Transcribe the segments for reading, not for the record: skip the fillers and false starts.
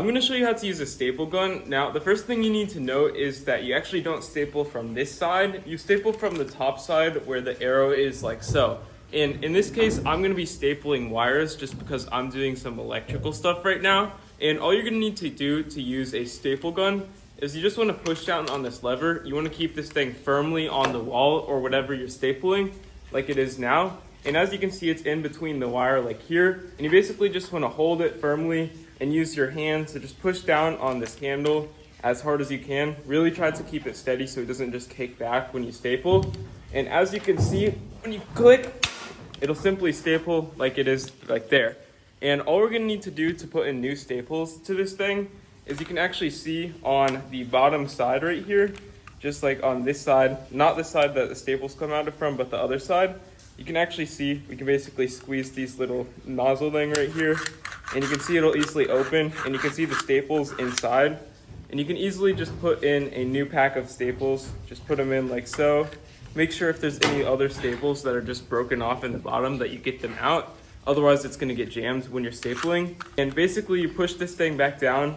I'm going to show you how to use a staple gun. Now, the first thing you need to know is that you actually don't staple from this side. You staple from the top side where the arrow is like so. And in this case, I'm going to be stapling wires just because I'm doing some electrical stuff right now. And all you're going to need to do to use a staple gun is you just want to push down on this lever. You want to keep this thing firmly on the wall or whatever you're stapling like it is now. And as you can see, it's in between the wire like here. And you basically just want to hold it firmly and use your hand to just push down on this handle as hard as you can. Really try to keep it steady so it doesn't just kick back when you staple. And as you can see, when you click, it'll simply staple like it is like there. And all we're gonna need to do to put in new staples to this thing is you can actually see on the bottom side right here, just like on this side, not the side that the staples come out of from, but the other side, you can actually see, we can basically squeeze these little nozzle thing right here, and you can see it'll easily open, and you can see the staples inside. And you can easily just put in a new pack of staples, just put them in like so. Make sure if there's any other staples that are just broken off in the bottom that you get them out. Otherwise it's gonna get jammed when you're stapling. And basically you push this thing back down,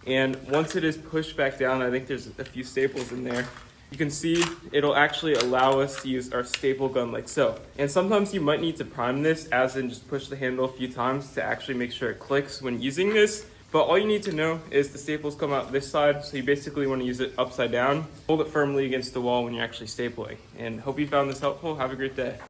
and once it is pushed back down, I think there's a few staples in there, you can see it'll actually allow us to use our staple gun like so. And sometimes you might need to prime this, as in just push the handle a few times to actually make sure it clicks when using this. But all you need to know is the staples come out this side, so you basically want to use it upside down. Hold it firmly against the wall when you're actually stapling. And hope you found this helpful. Have a great day.